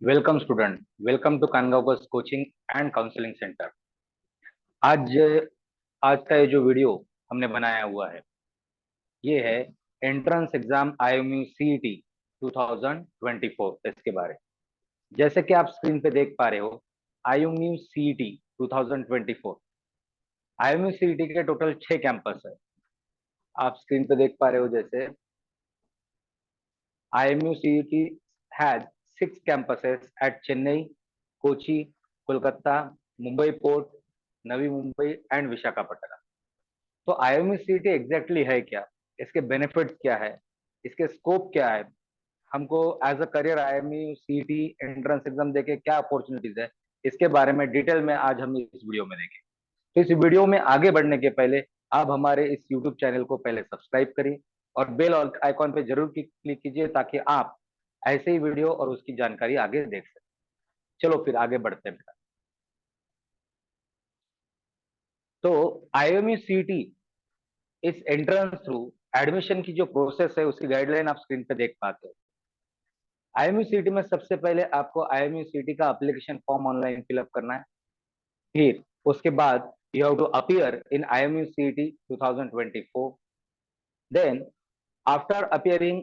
Welcome student, welcome to Kangaonkar coaching and counselling centre. आज आज का ये जो वीडियो हमने बनाया हुआ है ये है एंट्रेंस एग्जाम आईएमयू सीईटी 2024 इसके बारे। जैसे कि आप स्क्रीन पे देख पा रहे हो, आईएमयू सीईटी 2024, आईएमयू सीईटी के टोटल 6 कैंपस है। आप स्क्रीन पे देख पा रहे हो, जैसे IMU CET had 6 campuses at Chennai, Kochi, Kolkata, Mumbai Port, Navi Mumbai and Visakhapatnam. तो IMU CET एग्जैक्टली है क्या, इसके बेनिफिट्स क्या है, इसके स्कोप क्या है, हमको as a career IMU CET entrance exam देके क्या अपॉर्चुनिटीज है, इसके बारे में डिटेल में आज हम इस वीडियो में देखेंगे। तो इस वीडियो में आगे बढ़ने के पहले आप हमारे इस यूट्यूब चैनल को पहले सब्सक्राइब करिए और बेल आइकॉन पे जरूर क्लिक कीजिए ताकि आप ऐसे ही वीडियो और उसकी जानकारी आगे देख सकें। चलो फिर आगे बढ़ते हैं बेटा। तो आईएमयू सीटी इस एंट्रेंस थ्रू एडमिशन की जो प्रोसेस है उसकी गाइडलाइन आप स्क्रीन पे देख पाते हो। आईएमयू सीटी में सबसे पहले आपको आईएमयू सीटी का एप्लीकेशन फॉर्म ऑनलाइन फिलअप करना है। फिर उसके बाद you have to appear in IMU CET 2024। Then after appearing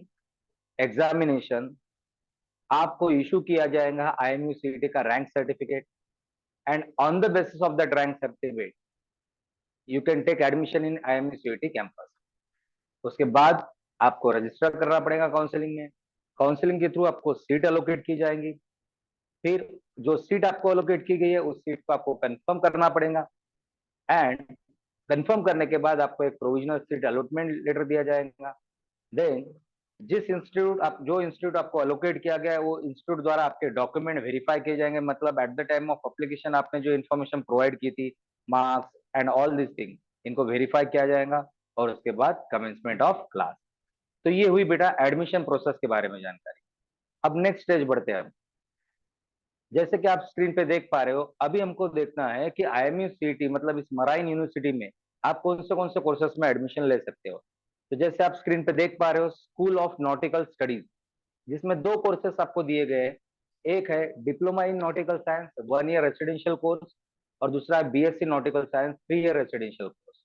examination आपको इशू किया जाएगा आईएमयू सीटी का rank certificate, and on the basis of that rank certificate you can take admission in IMU CET campus. उसके बाद आपको register करना पड़ेगा counselling में। काउंसलिंग के थ्रू आपको सीट एलोकेट की जाएंगी। फिर जो सीट आपको एलोकेट की गई है उस सीट को आपको कंफर्म करना पड़ेगा, एंड कंफर्म करने के बाद आपको एक प्रोविजनल सीट अलॉटमेंट लेटर दिया जाएगा। देन जो इंस्टीट्यूट आपको अलोकेट किया गया है वो इंस्टीट्यूट द्वारा आपके डॉक्यूमेंट वेरीफाई किए जाएंगे। मतलब at the time of application आपने जो इन्फॉर्मेशन प्रोवाइड की थी, marks and all this thing, इनको वेरीफाई किया जाएगा और उसके बाद कमेंसमेंट ऑफ क्लास। तो ये हुई बेटा एडमिशन प्रोसेस के बारे में जानकारी। अब नेक्स्ट स्टेज बढ़ते हैं। जैसे कि आप स्क्रीन पे देख पा रहे हो, अभी हमको देखना है कि आईएमयू सीटी मतलब इस मराइन यूनिवर्सिटी में आप कौन से कोर्सेस में एडमिशन ले सकते हो। तो जैसे आप स्क्रीन पे देख पा रहे हो, स्कूल ऑफ नॉटिकल स्टडीज, जिसमें दो कोर्सेस आपको दिए गए हैं। एक है diploma in nautical science 1 year residential course, और दूसरा है BSc nautical science 3 year residential course.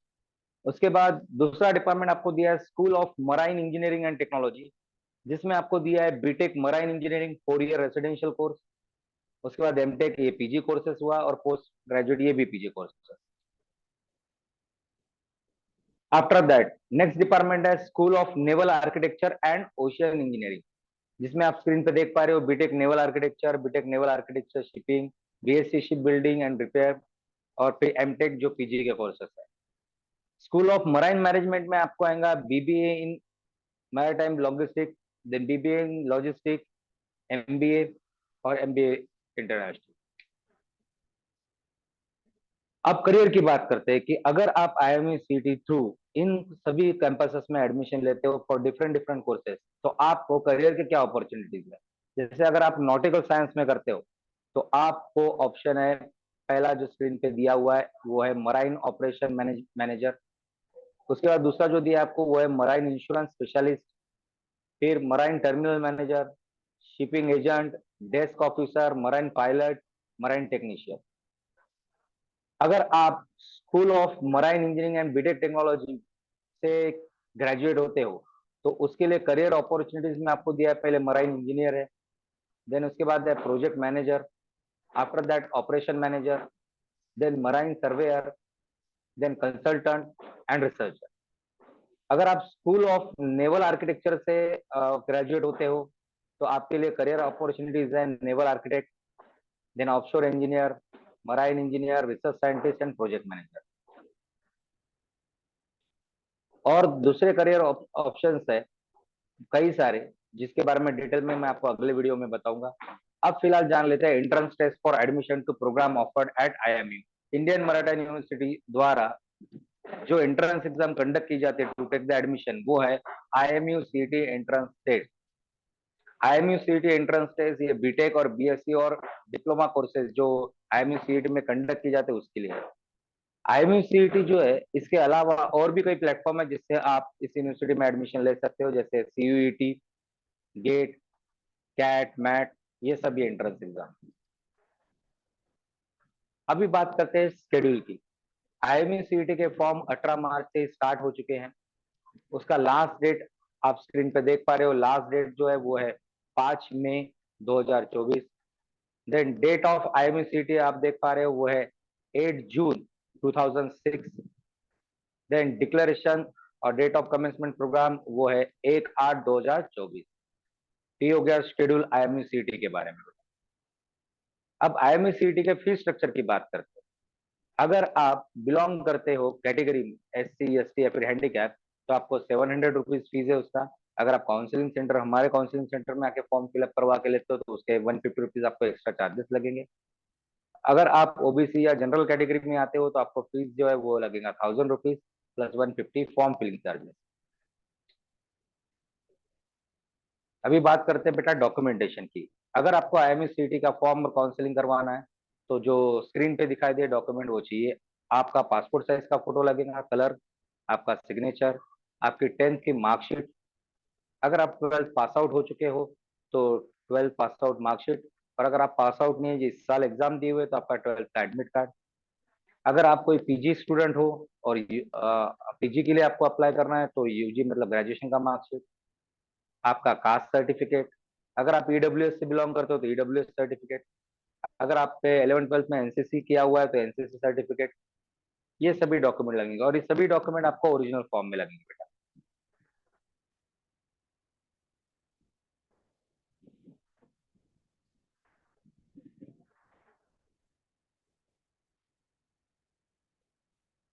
उसके बाद दूसरा डिपार्टमेंट आपको दिया है school of marine engineering and technology, जिसमें आपको दिया है BTech marine engineering 4 year residential course. उसके बाद एमटेक ये पीजी कोर्सेस हुआ, और पोस्ट ग्रेजुएट ये भी PG courses. After that next department है school of naval architecture and ocean engineering, जिसमें आप स्क्रीन पे देख पा रहे हो BTech naval architecture, BTech naval architecture shipping, BSc ship building and repair, और फिर एमटेक जो पीजी के कोर्सेस है। स्कूल ऑफ मराइन मैनेजमेंट में आपको आएगा BBA in maritime logistic, then BBA in logistic, MBA और एमबीए इंटरनेशनल। अब करियर की बात करते हैं कि अगर आप आईएमयू सीटी थ्रू इन सभी कैंपसेस में एडमिशन लेते हो फॉर डिफरेंट डिफरेंट कोर्सेज, तो आपको करियर के क्या अपॉर्चुनिटीज है। जैसे अगर आप नॉटिकल साइंस में करते हो तो आपको ऑप्शन है, पहला जो स्क्रीन पे दिया हुआ है वो है मराइन ऑपरेशन मैनेजर। उसके बाद दूसरा जो दिया आपको वो है मराइन इंश्योरेंस स्पेशलिस्ट, फिर marine terminal manager, shipping agent, desk officer, marine pilot, marine technician. अगर आप school of marine engineering and BTech technology से ग्रेजुएट होते हो तो उसके लिए करियर अपॉर्चुनिटीज में आपको दिया है, पहले मराइन इंजीनियर है, देन उसके बाद है project manager, after that operation manager, then marine surveyor, then consultant and researcher. अगर आप स्कूल ऑफ नेवल आर्किटेक्चर से ग्रेजुएट होते हो तो आपके लिए करियर अपॉर्चुनिटीज है naval architect, then offshore engineer, marine engineer, research scientist and project manager. और दूसरे करियर ऑप्शंस है कई सारे, जिसके बारे में डिटेल में मैं आपको अगले वीडियो में बताऊंगा। अब फिलहाल जान लेते हैं entrance test for admission to program offered at IMU. Indian maritime university द्वारा जो एंट्रेंस एग्जाम कंडक्ट की जाती है टू टेक द एडमिशन वो है आईएमयू सीटी एंट्रेंस टेस्ट। आईएमयू सीटी एंट्रेंस टेस्ट ये बीटेक और बीएससी और डिप्लोमा कोर्सेज जो आईएमयू सीटी में कंडक्ट की जाते हैं उसके लिए है। आईएमयू सीईटी जो है इसके अलावा और भी कई प्लेटफॉर्म है जिससे आप इस यूनिवर्सिटी में एडमिशन ले सकते हो, जैसे सीयूईटी, गेट, कैट, मैट, ये सभी एंट्रेंस एग्जाम। अभी बात करते हैं शेड्यूल की। आईएमई सीईटी के फॉर्म 18 मार्च से स्टार्ट हो चुके हैं। उसका लास्ट डेट आप स्क्रीन पे देख पा रहे हो, लास्ट डेट जो है वो है 5 मई 2024। Then date of IMU CET आप देख पा रहे हो वो है 8 जून 2006। देन डिक्लेरेशन और डेट ऑफ कमेंसमेंट प्रोग्राम वो है 1/8/2024। ये हो गया शेड्यूल आईएमई सीईटी के बारे में। अब आईएमई सीईटी के फीस स्ट्रक्चर की बात करते हैं। अगर आप बिलोंग करते हो कैटेगरी एससी एसटी या फिर हैंडीकैप, तो आपको 700 रुपीज फीस है उसका। अगर आप काउंसलिंग सेंटर, हमारे काउंसलिंग सेंटर में आके फॉर्म फिलअप करवा के लेते हो तो उसके 150 रुपीज आपको एक्स्ट्रा चार्जेस लगेंगे। अगर आप ओबीसी या जनरल कैटेगरी में आते हो तो आपको फीस जो है वो लगेगा 1000 rupees plus 150 form filling charges. अभी बात करते हैं बेटा डॉक्यूमेंटेशन की। अगर आपको आईएमई सीटी का फॉर्म और काउंसलिंग करवाना है तो जो स्क्रीन पे दिखाई दे डॉक्यूमेंट वो चाहिए। आपका पासपोर्ट साइज का फोटो लगेगा, कलर, आपका सिग्नेचर, आपकी 10th की मार्कशीट। अगर आप 12th पास आउट हो चुके हो तो 12th पास आउट मार्कशीट। और अगर आप पास आउट नहीं है, जिस साल एग्जाम दिए हुए, तो आपका 12th का एडमिट कार्ड। अगर आप कोई पीजी स्टूडेंट हो और पीजी के लिए आपको अप्लाई करना है तो यूजी मतलब ग्रेजुएशन का मार्कशीट, आपका कास्ट सर्टिफिकेट। अगर आप ईडब्ल्यूएस से बिलोंग करते हो तो ईडब्ल्यूएस सर्टिफिकेट। अगर आप पे 11th-12th में एनसीसी किया हुआ है तो एनसीसी सर्टिफिकेट। ये सभी डॉक्यूमेंट लगेंगे और ये सभी डॉक्यूमेंट आपको ओरिजिनल फॉर्म में लगेंगे बेटा।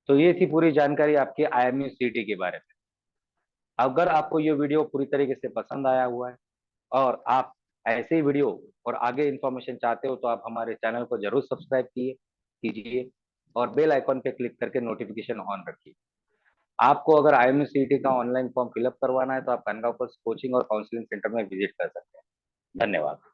तो ये थी पूरी जानकारी आपकी आईएमयू सीटी के बारे में। अगर आपको ये वीडियो पूरी तरीके से पसंद आया हुआ है और आप ऐसे ही वीडियो और आगे इन्फॉर्मेशन चाहते हो तो आप हमारे चैनल को जरूर सब्सक्राइब कीजिए और बेल आइकॉन पे क्लिक करके नोटिफिकेशन ऑन रखिए। आपको अगर आईएमयू सीटी का ऑनलाइन फॉर्म फिलअप करवाना है तो आप कनकापुर कोचिंग और काउंसलिंग सेंटर में विजिट कर सकते हैं। धन्यवाद।